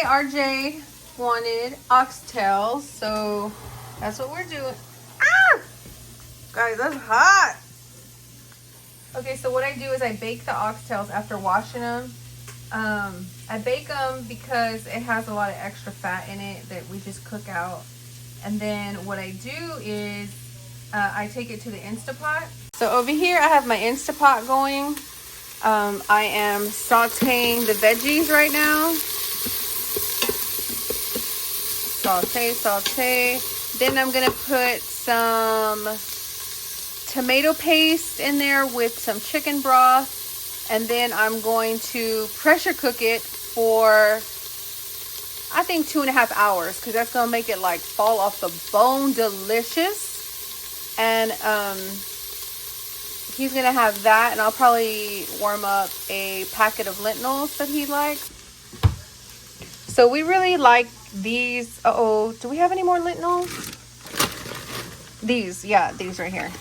RJ wanted oxtails, so that's what we're doing. Ah! Guys, that's hot. Okay, so what I do is I bake the oxtails after washing them. I bake them because it has a lot of extra fat in it that we just cook out. And then what I do is I take it to the Instapot. So over here I have my Instapot going. I am sauteing the veggies right now. Saute. Then I'm gonna put some tomato paste in there with some chicken broth. And then I'm going to pressure cook it for, I think, 2.5 hours. Because that's going to make it like fall off the bone delicious. And he's going to have that. And I'll probably warm up a packet of lentils that he likes. So we really like these. Uh-oh. Do we have any more lentils? These. Yeah, these right here.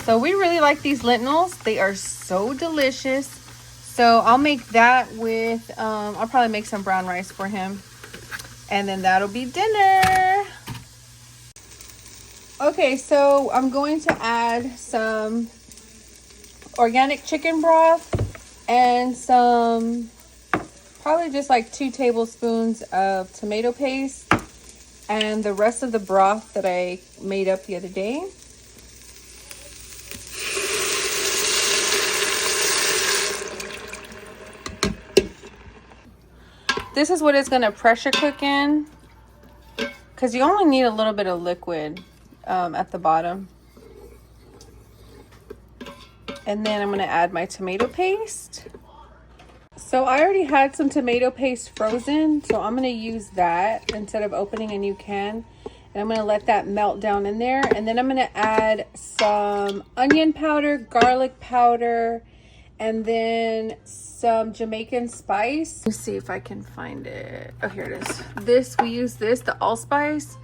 So we really like these lentils. They are so delicious. So I'll make that with, I'll probably make some brown rice for him. And then that'll be dinner. Okay, so I'm going to add some organic chicken broth and some, probably just like 2 tablespoons of tomato paste. And the rest of the broth that I made up the other day. This is what it's going to pressure cook in, because you only need a little bit of liquid at the bottom. And then I'm going to add my tomato paste. So I already had some tomato paste frozen, so I'm going to use that instead of opening a new can. And I'm going to let that melt down in there. And then I'm going to add some onion powder, garlic powder, and then some Jamaican spice. Let me see if I can find it. Oh, here it is. We use the allspice.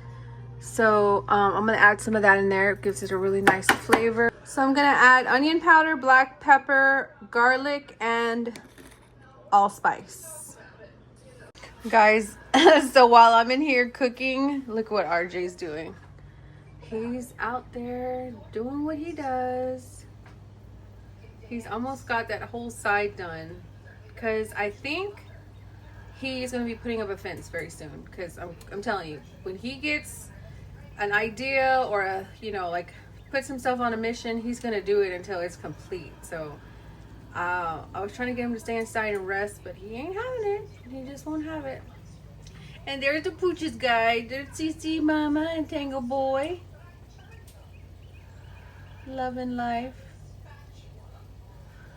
So I'm gonna add some of that in there. It gives it a really nice flavor. So I'm gonna add onion powder, black pepper, garlic, and allspice. Guys, so while I'm in here cooking, look what RJ's doing. He's out there doing what he does. He's almost got that whole side done, because I think he's going to be putting up a fence very soon. Because I'm telling you, when he gets an idea or a, like puts himself on a mission, he's going to do it until it's complete. So I was trying to get him to stay inside and rest, but he ain't having it. He just won't have it. And there's the Pooch's guy. There's CC Mama and Tango Boy. Loving life.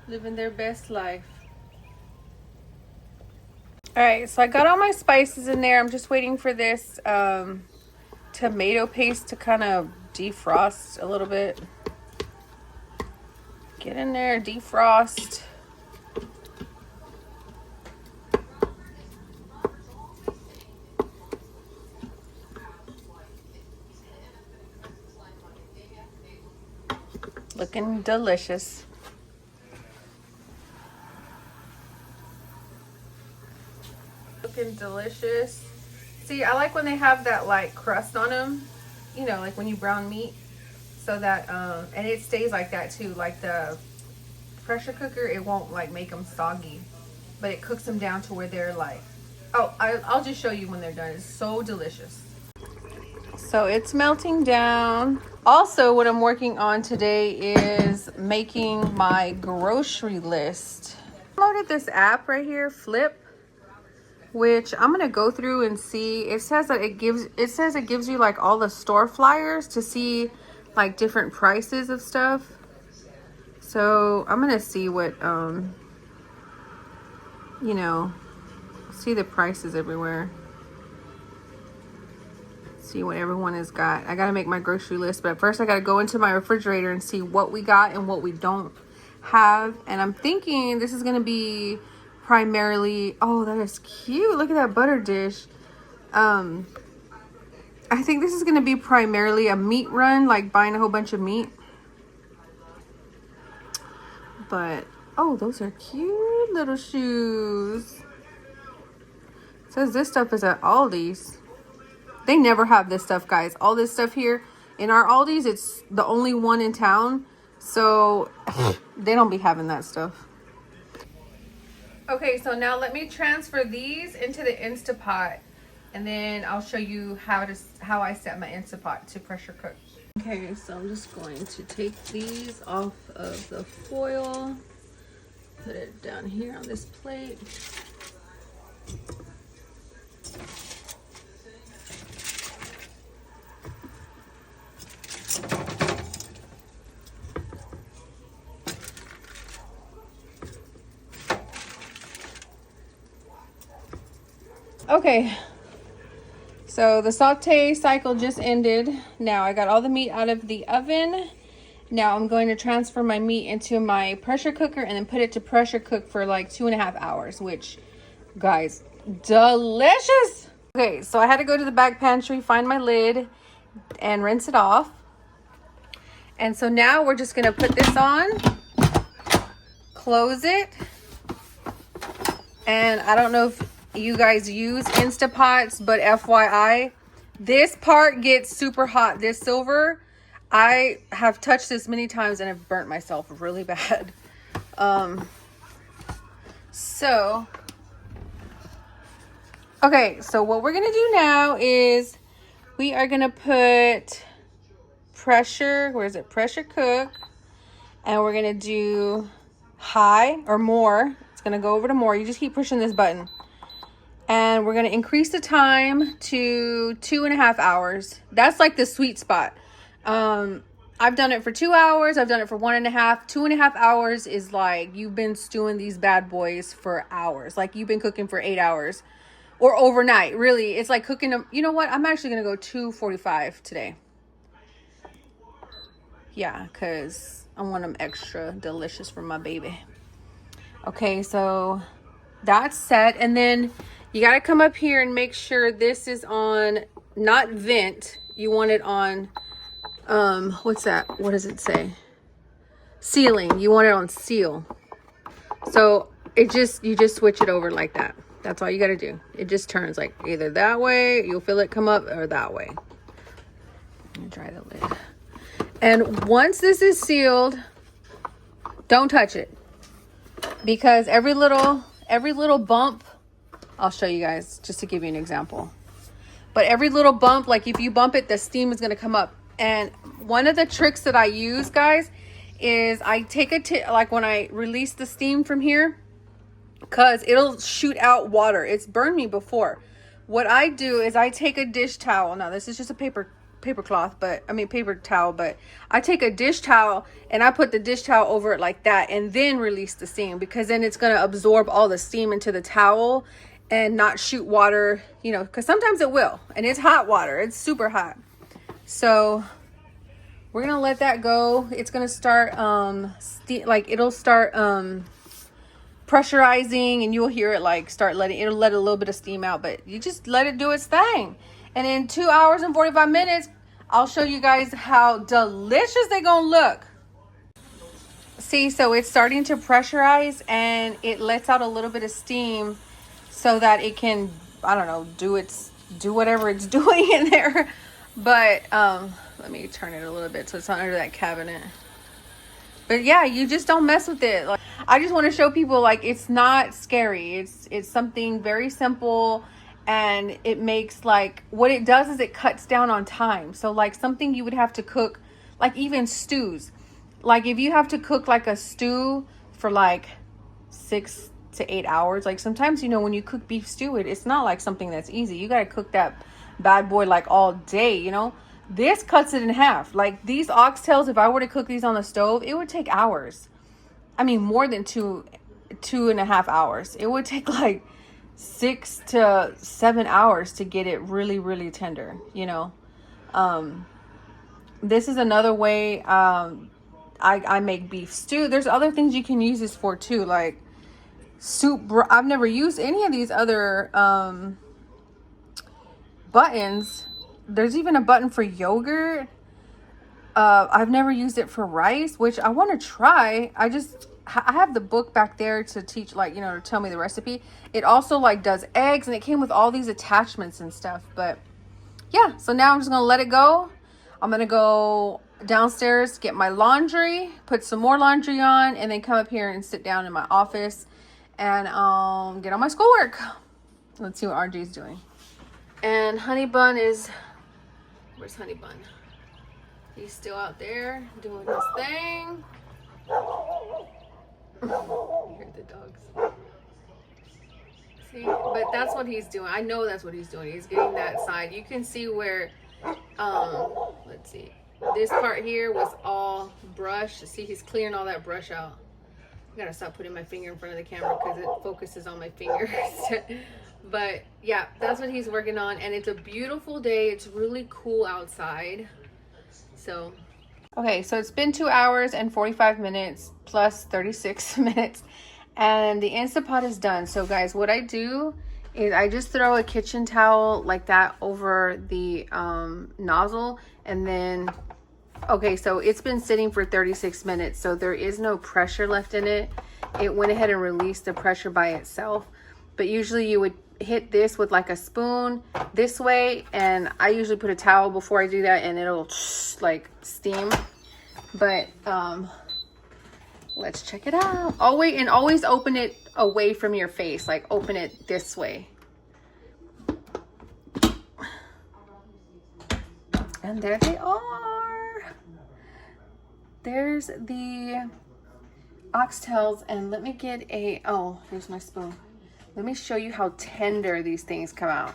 Living their best life. All right, so I got all my spices in there. I'm just waiting for this tomato paste to kind of defrost a little bit. Get in there, defrost. Looking delicious. Looking delicious. See, I like when they have that like crust on them, like when you brown meat, so that and it stays like that too. Like the pressure cooker, it won't like make them soggy, but it cooks them down to where they're like, I'll just show you when they're done. It's so delicious. So it's melting down. Also, what I'm working on today is making my grocery list. I downloaded this app right here, Flip, which I'm gonna go through and see. It says it gives you like all the store flyers to see like different prices of stuff. So I'm gonna see what see the prices everywhere. See what everyone has got. I gotta make my grocery list, but first I gotta go into my refrigerator and see what we got and what we don't have. And I'm thinking this is gonna be primarily, oh, that is cute. Look at that butter dish. I think this is gonna be primarily a meat run, like buying a whole bunch of meat. But oh, those are cute little shoes. says this stuff is at Aldi's. They never have this stuff, guys. All this stuff here in our Aldi's, it's the only one in town. So they don't be having that stuff. Okay, so now let me transfer these into the Instapot, and then I'll show you how I set my Instapot to pressure cook. Okay, so I'm just going to take these off of the foil, put it down here on this plate. Okay, so the saute cycle just ended. Now I got all the meat out of the oven. Now I'm going to transfer my meat into my pressure cooker and then put it to pressure cook for like 2.5 hours, which, guys, delicious. Okay, so I had to go to the back pantry, find my lid, and rinse it off. And so now we're just gonna put this on, close it, and I don't know if you guys use Instapots, but FYI, this part gets super hot. This silver, I have touched this many times and have burnt myself really bad. Okay, so what we're gonna do now is we are gonna put pressure cook, and we're gonna do high or more. It's gonna go over to more. You just keep pushing this button. And we're going to increase the time to 2.5 hours. That's like the sweet spot. I've done it for 2 hours. I've done it for 1.5. 2.5 hours is like you've been stewing these bad boys for hours. Like you've been cooking for 8 hours or overnight. Really, it's like cooking them. You know what? I'm actually going to go 2:45 today. Yeah, because I want them extra delicious for my baby. Okay, so that's set. And then you got to come up here and make sure this is on, not vent. You want it on, what's that? What does it say? Sealing. You want it on seal. So you just switch it over like that. That's all you got to do. It just turns like either that way, you'll feel it come up, or that way. Let me try the lid. And once this is sealed, don't touch it. Because every little bump, I'll show you guys just to give you an example. But every little bump, like if you bump it, the steam is going to come up. And one of the tricks that I use, guys, is I take like when I release the steam from here, because it'll shoot out water. It's burned me before. What I do is I take a dish towel. Now this is just a paper towel, but I take a dish towel and I put the dish towel over it like that, and then release the steam, because then it's going to absorb all the steam into the towel and not shoot water, you know, because sometimes it will, and it's hot water. It's super hot. So we're going to let that go. It's going to start, it'll start pressurizing, and you'll hear it like it'll let a little bit of steam out, but you just let it do its thing. And in 2 hours and 45 minutes, I'll show you guys how delicious they're going to look. See, so it's starting to pressurize, and it lets out a little bit of steam so that it can, I don't know, do whatever it's doing in there. But let me turn it a little bit so it's not under that cabinet. But yeah, you just don't mess with it. Like, I just want to show people, like, it's not scary. It's something very simple. And it makes, like, what it does is it cuts down on time. So like something you would have to cook, like even stews, like if you have to cook like a stew for like 6 to 8 hours, like sometimes, you know, when you cook beef stew, it's not like something that's easy. You got to cook that bad boy like all day, you know. This cuts it in half. Like these oxtails, if I were to cook these on the stove, it would take hours. I mean, more than 2.5 hours. It would take like 6 to 7 hours to get it really, really tender, you know. This is another way I make beef stew. There's other things you can use this for too, like soup. I've never used any of these other buttons. There's even a button for yogurt. I've never used it for rice, which I want to try. I just I have the book back there to teach, like, you know, to tell me the recipe. It also like does eggs, and it came with all these attachments and stuff. But yeah, so now I'm just gonna let it go. I'm gonna go downstairs, get my laundry, put some more laundry on, and then come up here and sit down in my office and get on my schoolwork. Let's see what RJ's doing. And Honey Bun is, where's Honey Bun? He's still out there doing his thing. You hear the dogs. See, but that's what he's doing. I know that's what he's doing. He's getting that side. You can see where, let's see. This part here was all brush. See, he's clearing all that brush out. I gotta stop putting my finger in front of the camera because it focuses on my fingers. But yeah, that's what he's working on. And it's a beautiful day. It's really cool outside. So, okay, so it's been 2 hours and 45 minutes plus 36 minutes. And the Instant Pot is done. So guys, what I do is I just throw a kitchen towel like that over the nozzle, and then, okay, so it's been sitting for 36 minutes, so there is no pressure left in it. It went ahead and released the pressure by itself. But usually you would hit this with like a spoon this way, and I usually put a towel before I do that, and it'll like steam. But let's check it out. Oh wait, and always open it away from your face, like open it this way. And there they are. There's the oxtails, and let me get a, oh, here's my spoon. Let me show you how tender these things come out.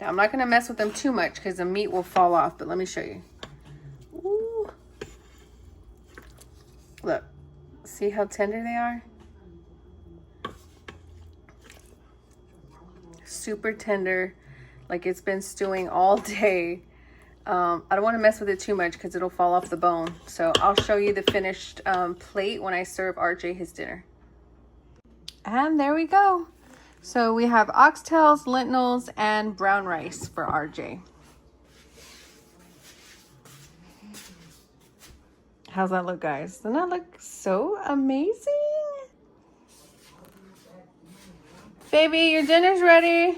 Now, I'm not going to mess with them too much because the meat will fall off, but let me show you. Ooh. Look, see how tender they are? Super tender, like it's been stewing all day. I don't want to mess with it too much because it'll fall off the bone. So I'll show you the finished plate when I serve RJ his dinner. And there we go. So we have oxtails, lentils, and brown rice for RJ. How's that look, guys? Doesn't that look so amazing? Baby, your dinner's ready.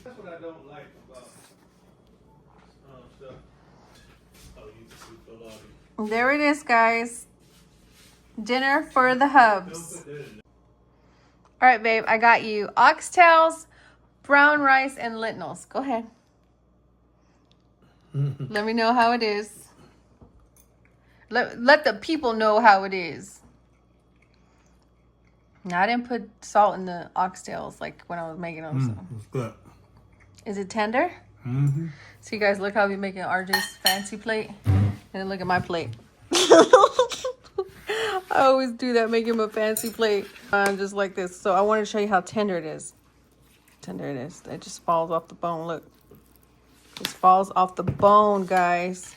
That's what I don't like about stuff. Oh, you feel There it is, guys. Dinner for the hubs. All right, babe, I got you oxtails, brown rice, and lentils. Go ahead. Let me know how it is. Let the people know how it is. Now, I didn't put salt in the oxtails like when I was making them. So. It's good. Is it tender? Mm-hmm. So you guys, look how we making RJ's fancy plate. And then look at my plate. I always do that, make him a fancy plate. Just like this. So I want to show you how tender it is. Tender it is. It just falls off the bone. Look. Just falls off the bone, guys.